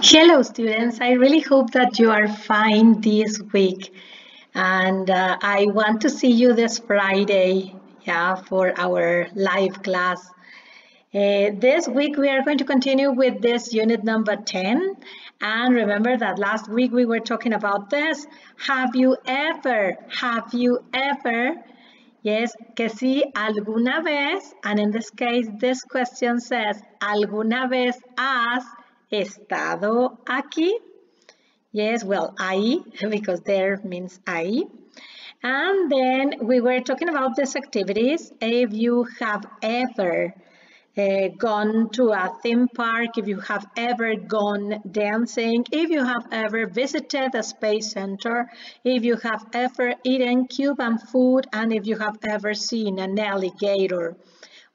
Hello, students. I really hope that you are fine this week. And I want to see you this Friday, for our live class. This week, we are going to continue with this unit number 10. And remember that last week we were talking about this. Have you ever, yes, que si alguna vez, and in this case, this question says, ¿alguna vez has estado aquí? Yes, well, ahí, because there means ahí. And then we were talking about these activities. If you have ever gone to a theme park, if you have ever gone dancing, if you have ever visited a space center, if you have ever eaten Cuban food, and if you have ever seen an alligator.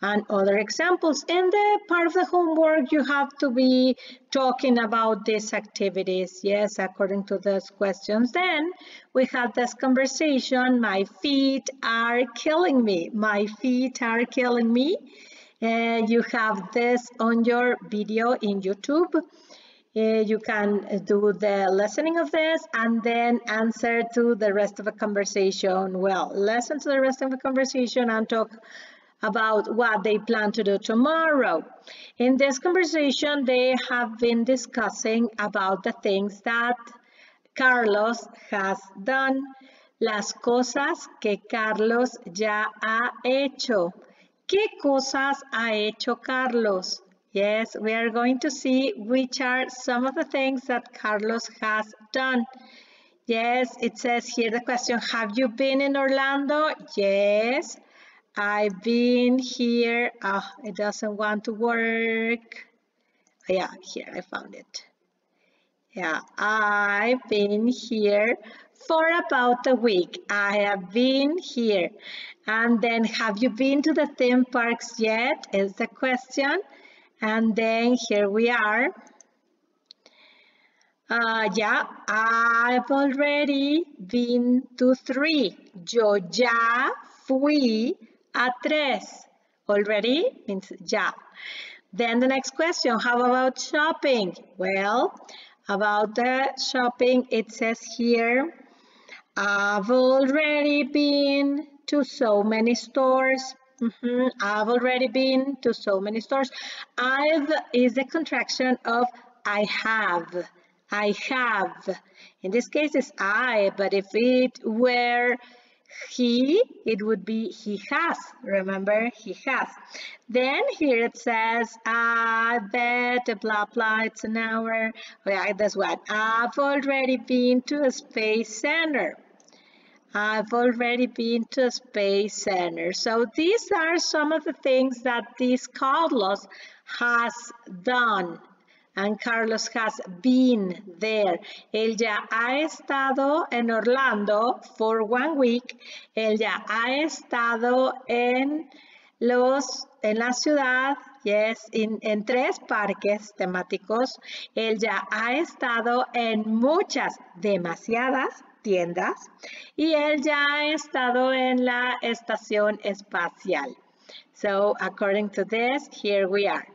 And other examples. In the part of the homework, you have to be talking about these activities, yes, according to those questions. Then we had this conversation, my feet are killing me. My feet are killing me. You have this on your video in YouTube. You can do the listening of this and then answer to the rest of the conversation. Well, listen to the rest of the conversation and talk about what they plan to do tomorrow. In this conversation, they have been discussing about the things that Carlos has done, las cosas que Carlos ya ha hecho. ¿Qué cosas ha hecho Carlos? Yes, we are going to see which are some of the things that Carlos has done. Yes, it says here the question, have you been in Orlando? Yes. I've been here. It doesn't want to work. Yeah, here I found it. Yeah, I've been here for about a week. I have been here. And then, have you been to the theme parks yet? Is the question. And then here we are. Yeah, I've already been to 3. Yo ya fui a 3. Already means ya. Then the next question, how about shopping? Well, about the shopping, it says here, I've already been to so many stores. I've already been to so many stores. I've is the contraction of I have. I have. In this case, it's I, but if it were he, it would be he has. Remember, he has. Then here it says, I bet, blah, blah, it's an hour. Yeah, that's what. I've already been to a space center. I've already been to a space center. So these are some of the things that this Carlos has done. And Carlos has been there. Él ya ha estado en Orlando for 1 week. Él ya ha estado en la ciudad, yes, en 3 parques temáticos. Él ya ha estado en muchas, demasiadas tiendas. Y él ya ha estado en la estación espacial. So, according to this, here we are.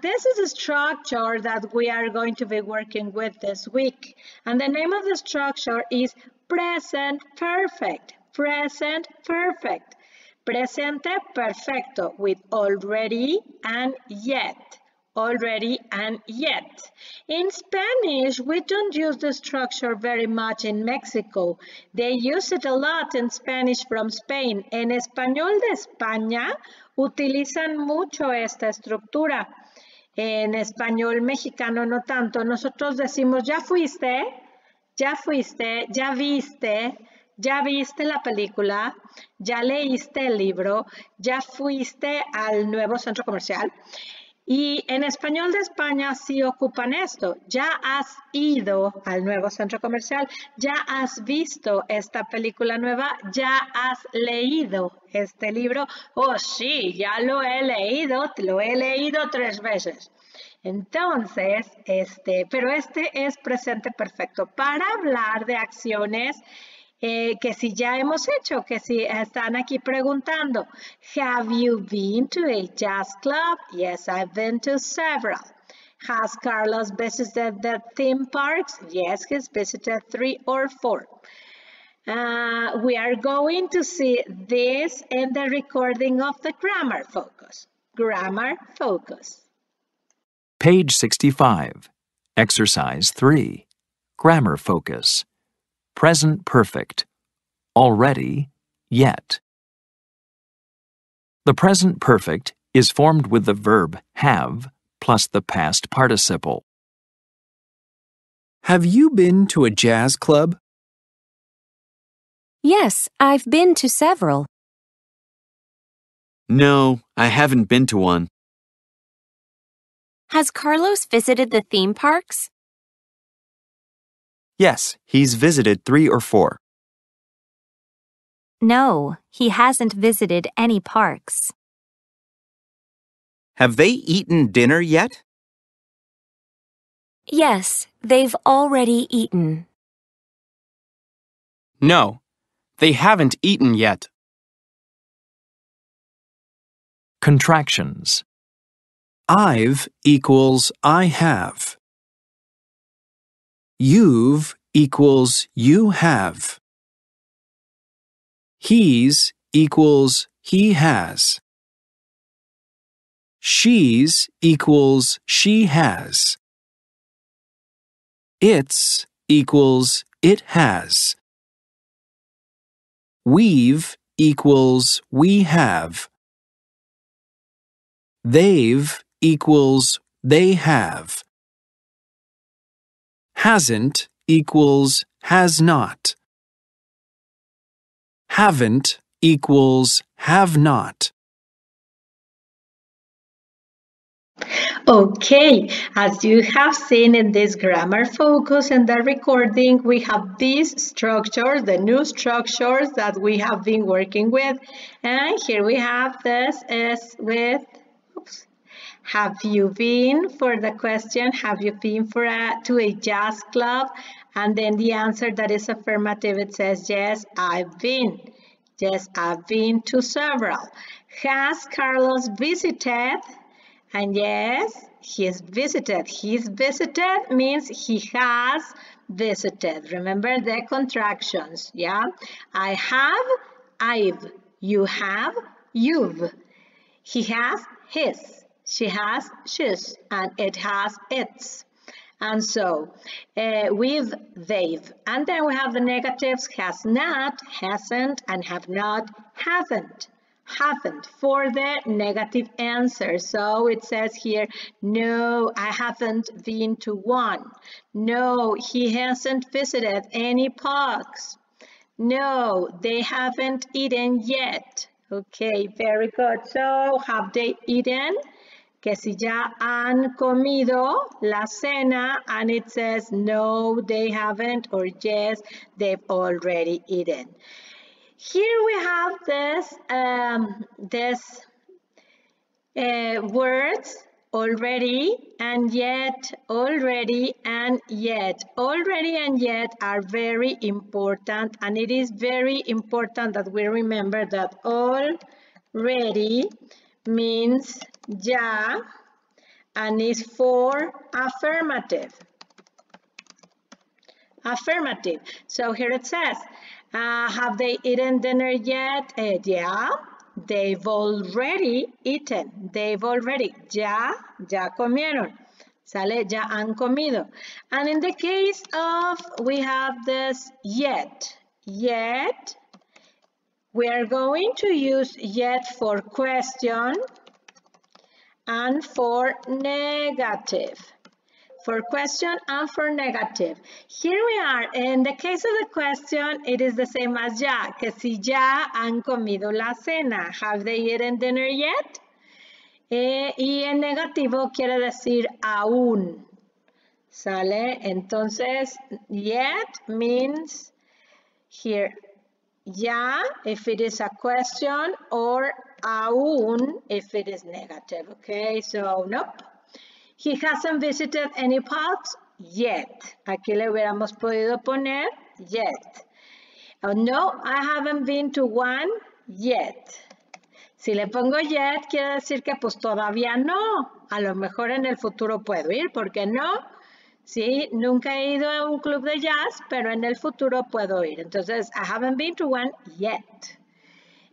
This is a structure that we are going to be working with this week. And the name of the structure is present perfect. Present perfect. Presente perfecto with already and yet. Already and yet. In Spanish, we don't use the structure very much in Mexico. They use it a lot in Spanish from Spain. En español de España, utilizan mucho esta estructura. En español mexicano no tanto. Nosotros decimos, ya fuiste, ya viste la película, ya leíste el libro, ya fuiste al nuevo centro comercial. Y en español de España sí ocupan esto. Ya has ido al nuevo centro comercial, ya has visto esta película nueva, ya has leído este libro. Oh, sí, ya lo he leído 3 veces. Entonces, pero este es presente perfecto para hablar de acciones que si ya hemos hecho, que si están aquí preguntando, have you been to a jazz club? Yes, I've been to several. Has Carlos visited the theme parks? Yes, he's visited 3 or 4. We are going to see this in the recording of the grammar focus. Grammar focus. Page 65. Exercise 3. Grammar focus. Present perfect. Already, yet. The present perfect is formed with the verb have plus the past participle. Have you been to a jazz club? Yes, I've been to several. No, I haven't been to one. Has Carlos visited the theme parks? Yes, he's visited 3 or 4. No, he hasn't visited any parks. Have they eaten dinner yet? Yes, they've already eaten. No, they haven't eaten yet. Contractions. I've equals I have. You've equals you have. He's equals he has. She's equals she has. It's equals it has. We've equals we have. They've equals they have. Hasn't equals has not. Haven't equals have not. Okay, as you have seen in this grammar focus and the recording, we have these structures, the new structures that we have been working with. And here we have this is with, have you been for the question, have you been to a jazz club? And then the answer that is affirmative, it says, yes, I've been. Yes, I've been to several. Has Carlos visited? And yes, he's visited. He's visited means he has visited. Remember the contractions, yeah? I have, I've. You have, you've. He has, his. She has, she's. And it has, its. And so, with, they've. And then we have the negatives, has not, hasn't, and have not, haven't. Haven't for the negative answer. So it says here, no, I haven't been to one. No, he hasn't visited any parks. No, they haven't eaten yet. Okay, very good. So, have they eaten? Que si ya han comido la cena, and it says no, they haven't, or yes, they've already eaten. Here we have this words already and yet, already and yet. Already and yet are very important, and it is very important that we remember that already means ya and is for affirmative. Affirmative. So here it says, have they eaten dinner yet? Yeah, they've already eaten. They've already. Ya comieron. Sale, ya han comido. And in the case of, we have this yet. Yet, we are going to use yet for question and for negative. For question and for negative. Here we are. In the case of the question, it is the same as ya. Que si ya han comido la cena. Have they eaten dinner yet? Y en negativo quiere decir aún. ¿Sale? Entonces, yet means here, ya if it is a question, or aún if it is negative. Okay, so nope. He hasn't visited any parks yet. Aquí le hubiéramos podido poner yet. Oh, no, I haven't been to one yet. Si le pongo yet, quiere decir que pues todavía no. a lo mejor en el futuro puedo ir, ¿por qué no? Sí, nunca he ido a un club de jazz, pero en el futuro puedo ir. Entonces, I haven't been to one yet.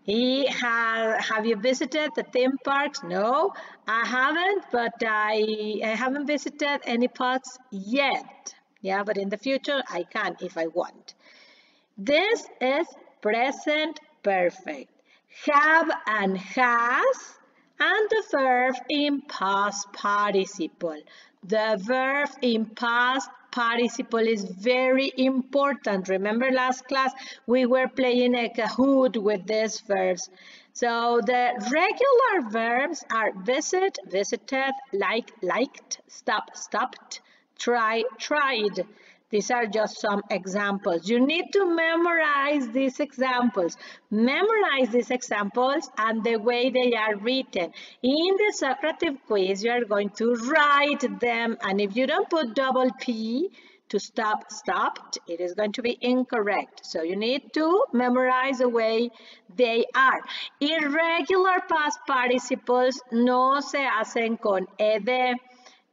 Y have you visited the theme parks? No, I haven't, but I haven't visited any parks yet. Yeah, but in the future, I can if I want. This is present perfect. Have and has, and the verb in past participle. The verb in past participle is very important. Remember last class we were playing a Kahoot with these verbs. So the regular verbs are visit, visited, like, liked, stop, stopped, try, tried. These are just some examples. You need to memorize these examples. Memorize these examples and the way they are written. In the Socrative quiz, you are going to write them. And if you don't put double P to stop, stopped, it is going to be incorrect. So you need to memorize the way they are. Irregular past participles no se hacen con ed.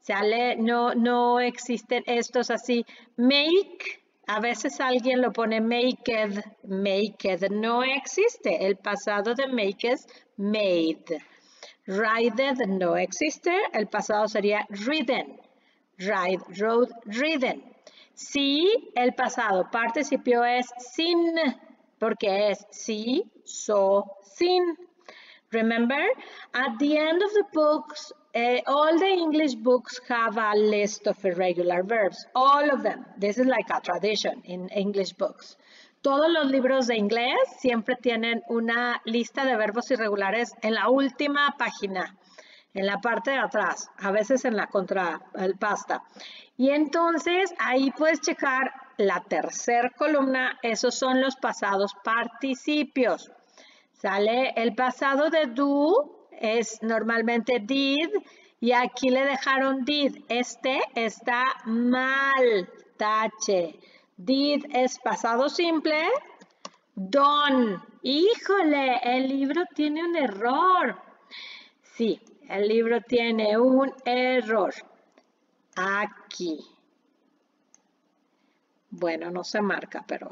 ¿Sale? No existen estos así. Make, a veces alguien lo pone maked, maked. No existe. El pasado de make es made. Rided no existe. El pasado sería ridden. Ride, rode, ridden. Sí, el pasado participio es sin, porque es sí, so, sin. Remember, at the end of the books, all the English books have a list of irregular verbs. All of them. This is like a tradition in English books. Todos los libros de inglés siempre tienen una lista de verbos irregulares en la última página, en la parte de atrás, a veces en la contrapasta. Y entonces ahí puedes checar la tercera columna, esos son los pasados participios. ¿Sale? El pasado de do es normalmente did y aquí le dejaron did. Este está mal, tache. Did es pasado simple. Done. Híjole, el libro tiene un error. Sí, el libro tiene un error. Aquí. Bueno, no se marca, pero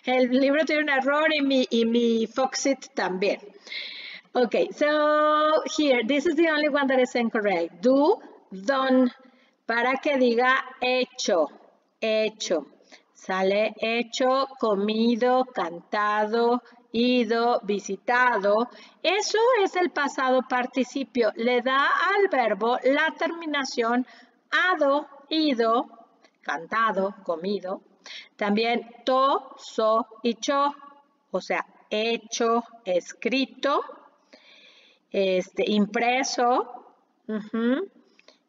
el libro tiene un error y mi Foxit también. Okay, so here, this is the only one that is incorrect. Do, done, para que diga hecho, hecho. Sale hecho, comido, cantado, ido, visitado. Eso es el pasado participio. Le da al verbo la terminación ado, ido, cantado, comido. También to, so y cho, o sea, hecho, escrito, impreso,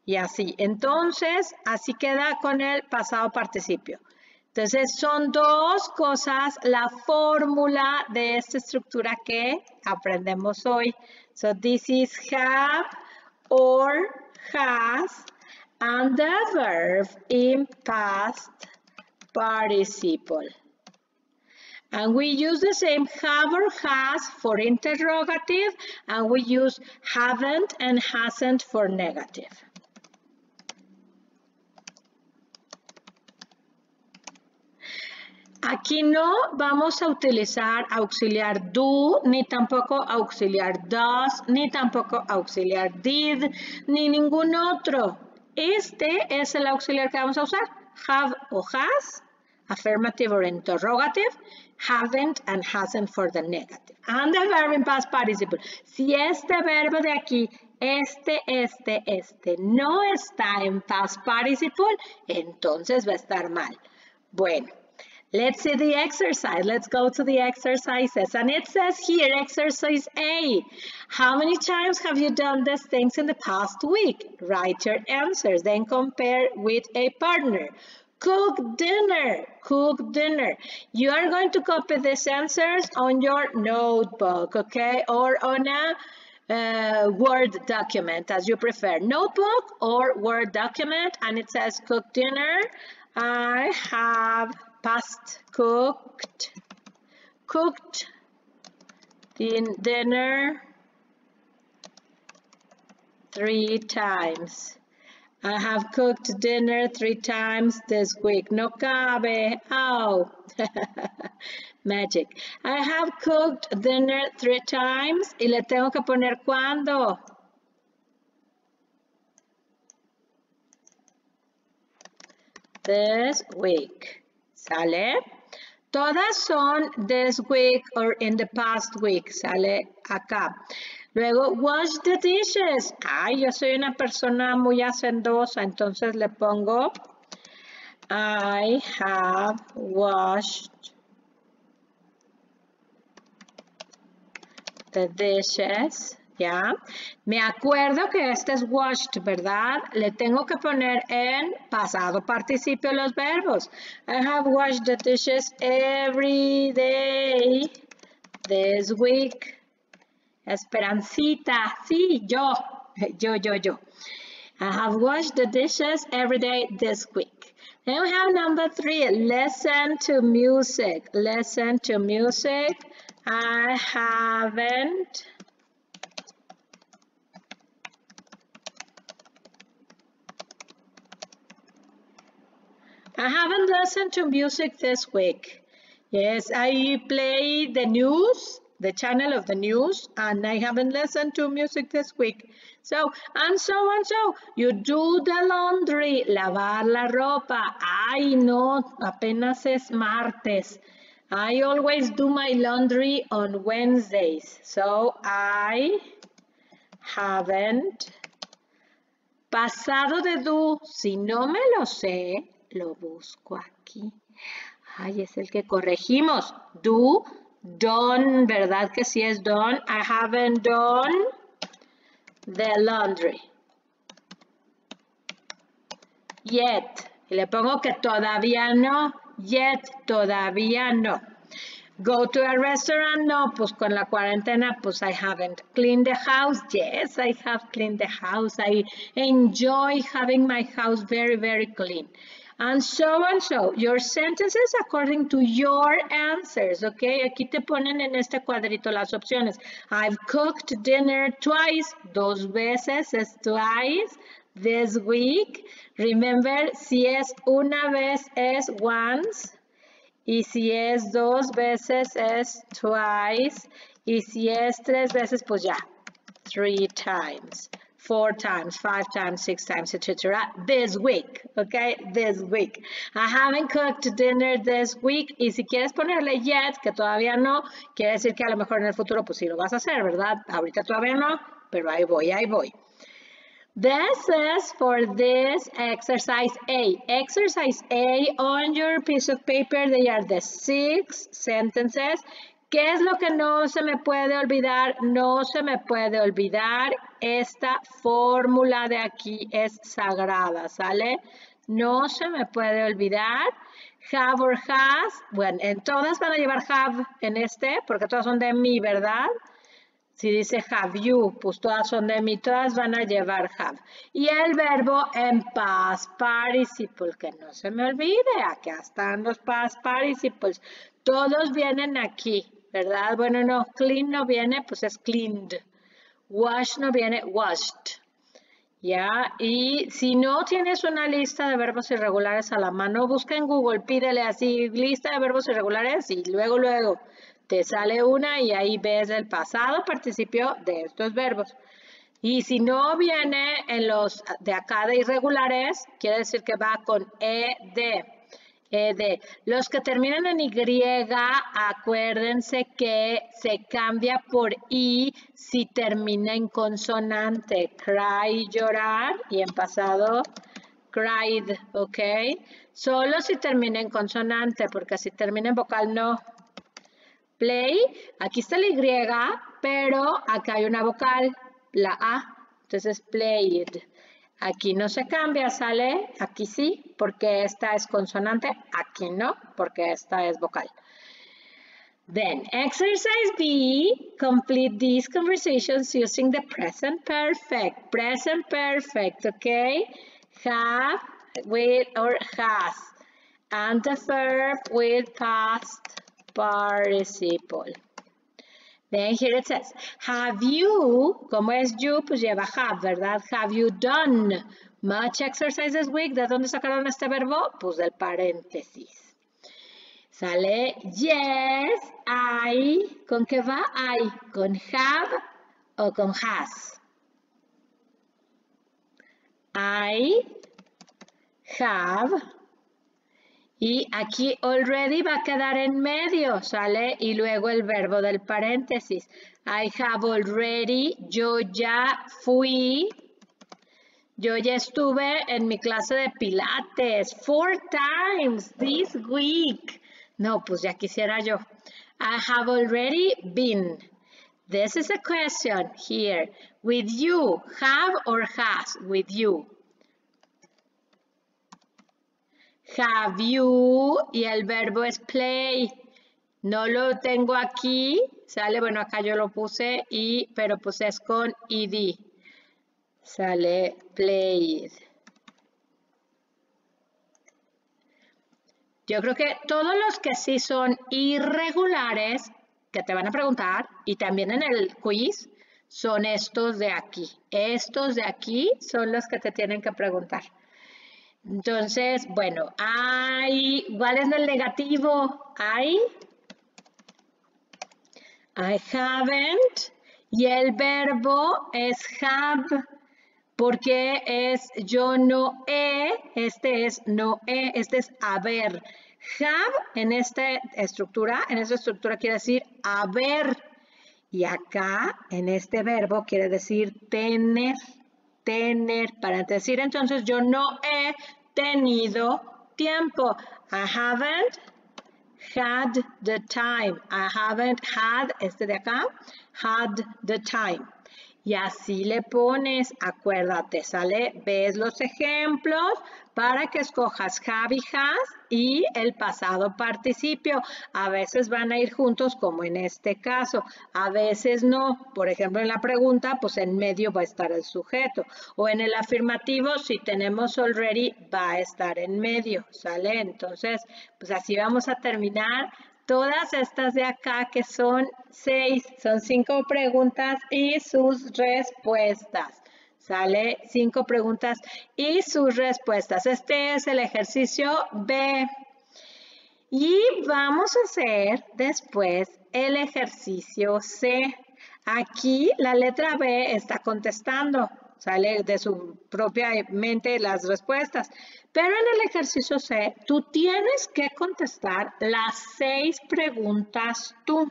y así. Entonces, así queda con el pasado participio. Entonces, son dos cosas, la fórmula de esta estructura que aprendemos hoy. So, this is have or has, and the verb in past participle. And we use the same have or has for interrogative, and we use haven't and hasn't for negative. Aquí no vamos a utilizar auxiliar do, ni tampoco auxiliar does, ni tampoco auxiliar did, ni ningún otro. Este es el auxiliar que vamos a usar. Have o has, affirmative or interrogative, haven't and hasn't for the negative. And the verb in past participle. Si este verbo de aquí, no está en past participle, entonces va a estar mal. Bueno. Let's see the exercise. Let's go to the exercises. And it says here, exercise A. How many times have you done these things in the past week? Write your answers, then compare with a partner. Cook dinner, cook dinner. You are going to copy these answers on your notebook, okay? Or on a Word document, as you prefer. Notebook or Word document, and it says cook dinner. I have past cooked dinner 3 times. I have cooked dinner 3 times this week. No cabe. Oh, magic. I have cooked dinner 3 times y le tengo que poner cuándo. This week. ¿Sale? Todas son this week or in the past week. ¿Sale? Acá. Luego, wash the dishes. Ay, yo soy una persona muy hacendosa, entonces le pongo I have washed the dishes. ¿Ya? Me acuerdo que este es washed, ¿verdad? Le tengo que poner en pasado participio los verbos. I have washed the dishes every day this week. Esperancita, sí, yo. I have washed the dishes every day this week. Then we have number 3, listen to music. Listen to music. I haven't listened to music this week. Yes, I play the news, the channel of the news, and I haven't listened to music this week. So, and so. You do the laundry, lavar la ropa. Ay, no, apenas es martes. I always do my laundry on Wednesdays. So, I haven't. Pasado de do, si no me lo sé, lo busco aquí. Ay, es el que corregimos. Do, done, ¿verdad que sí es done? I haven't done the laundry yet. Y le pongo que todavía no. Yet, todavía no. Go to a restaurant, no, pues con la cuarentena, pues I haven't. Cleaned the house, yes, I have cleaned the house. I enjoy having my house very, very clean. And so. Your sentences according to your answers, okay? Aquí te ponen en este cuadrito las opciones. I've cooked dinner twice, 2 veces es twice, this week. Remember, si es una vez es once. Y si es 2 veces es twice. Y si es 3 veces, pues ya, 3 times. 4 times, 5 times, 6 times, etc. This week, okay? This week. I haven't cooked dinner this week. Y si quieres ponerle yet, que todavía no, quiere decir que a lo mejor en el futuro, pues sí lo vas a hacer, ¿verdad? Ahorita todavía no, pero ahí voy. This is for this exercise A. Exercise A on your piece of paper, they are the 6 sentences. ¿Qué es lo que no se me puede olvidar? No se me puede olvidar. Esta fórmula de aquí es sagrada, ¿sale? No se me puede olvidar. Have or has. Bueno, en todas van a llevar have en este, porque todas son de mí, ¿verdad? Si dice have you, pues todas son de mí, todas van a llevar have. Y el verbo en past participle, que no se me olvide, aquí están los past participles. Todos vienen aquí, ¿verdad? Bueno, no, clean no viene, pues es cleaned. Wash no viene, washed. ¿Ya? Y si no tienes una lista de verbos irregulares a la mano, busca en Google, pídele así, lista de verbos irregulares y luego te sale una y ahí ves el pasado participio de estos verbos. Y si no viene en los de acá de irregulares, quiere decir que va con ed. Los que terminan en Y, acuérdense que se cambia por I si termina en consonante. Cry, llorar, y en pasado, cried, ¿ok? Solo si termina en consonante, porque si termina en vocal, no. Play, aquí está la Y, pero acá hay una vocal, la A, entonces played. Aquí no se cambia, ¿sale? Aquí sí, porque esta es consonante, aquí no, porque esta es vocal. Then, exercise B, complete these conversations using the present perfect. Present perfect, okay? Have, with, or has. And the verb with past participle. Then here it says, have you, como es you, pues lleva have, ¿verdad? Have you done much exercise this week? ¿De dónde sacaron este verbo? Pues del paréntesis. Sale, yes, I, ¿con qué va? I, ¿con have o con has? I have, y aquí already va a quedar en medio, ¿sale? Y luego el verbo del paréntesis. I have already, yo ya fui, yo ya estuve en mi clase de pilates 4 times this week. No, pues ya quisiera yo. I have already been. This is a question here. With you, have or has? With you. Have you, y el verbo es play. No lo tengo aquí, sale, bueno, acá yo lo puse, pero pues es con ed. Sale played. Yo creo que todos los que sí son irregulares, que te van a preguntar, y también en el quiz, son estos de aquí. Estos de aquí son los que te tienen que preguntar. Entonces, bueno, ¿cuál es el negativo? I haven't, y el verbo es have, porque es yo no he, este es no he, este es haber. Have en esta estructura quiere decir haber, y acá en este verbo quiere decir tener. Para decir entonces yo no he tenido tiempo. I haven't had the time. I haven't had, este de acá, had the time. Y así le pones, acuérdate, ¿sale? Ves los ejemplos para que escojas have y has y el pasado participio. A veces van a ir juntos como en este caso, a veces no. Por ejemplo, en la pregunta, pues en medio va a estar el sujeto. O en el afirmativo, si tenemos already, va a estar en medio, ¿sale? Entonces, pues así vamos a terminar. Todas estas de acá que son 6, son 5 preguntas y sus respuestas. ¿Sale? 5 preguntas y sus respuestas. Este es el ejercicio B. Y vamos a hacer después el ejercicio C. Aquí la letra B está contestando. Sale de su propia mente las respuestas. Pero en el ejercicio C, tú tienes que contestar las 6 preguntas tú.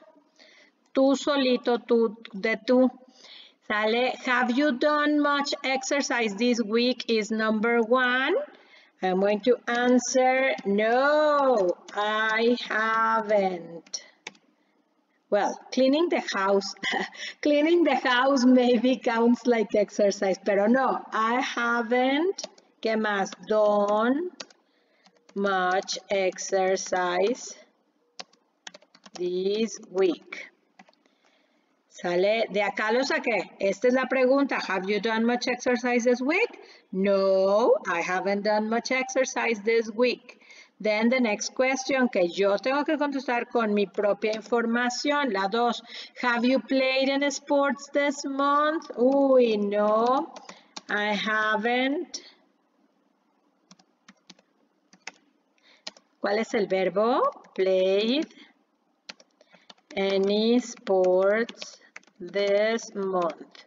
Tú solito, tú. Sale, have you done much exercise this week is number 1. I'm going to answer, no, I haven't. Well, cleaning the house maybe counts like exercise, pero no, I haven't, ¿qué más? Done much exercise this week. ¿Sale? De acá lo saqué. Esta es la pregunta. Have you done much exercise this week? No, I haven't done much exercise this week. Then the next question que yo tengo que contestar con mi propia información. La 2. Have you played in sports this month? Uy, no, I haven't. ¿Cuál es el verbo? Played any sports this month.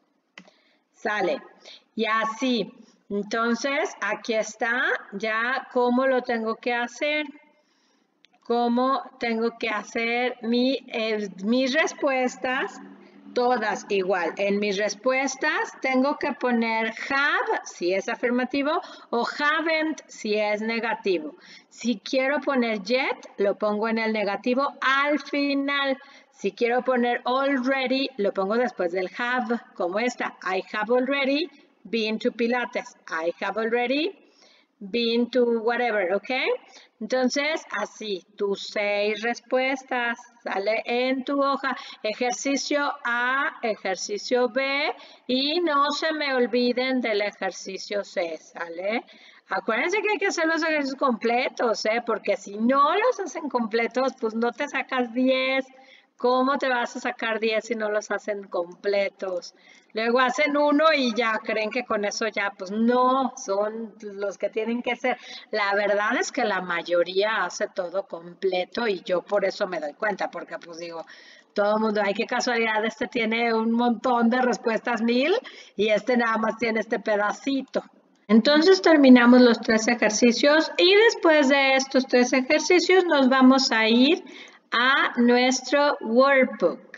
Sale. Y así. Entonces, aquí está ya cómo lo tengo que hacer. Cómo tengo que hacer mis respuestas, todas igual. En mis respuestas tengo que poner have si es afirmativo o haven't si es negativo. Si quiero poner yet, lo pongo en el negativo al final. Si quiero poner already, lo pongo después del have, como esta. I have already been to Pilates. I have already been to whatever, ¿ok? Entonces, así, tus 6 respuestas, sale en tu hoja. Ejercicio A, ejercicio B, y no se me olviden del ejercicio C, ¿sale? Acuérdense que hay que hacer los ejercicios completos, ¿eh? Porque si no los hacen completos, pues no te sacas 10 ¿Cómo te vas a sacar 10 si no los hacen completos? Luego hacen uno y ya creen que con eso ya, pues no, son los que tienen que ser. La verdad es que la mayoría hace todo completo y yo por eso me doy cuenta, porque pues digo, todo el mundo, ay, qué casualidad, este tiene un montón de respuestas 1000 y este nada más tiene este pedacito. Entonces terminamos los 3 ejercicios y después de estos 3 ejercicios nos vamos a ir a nuestro workbook.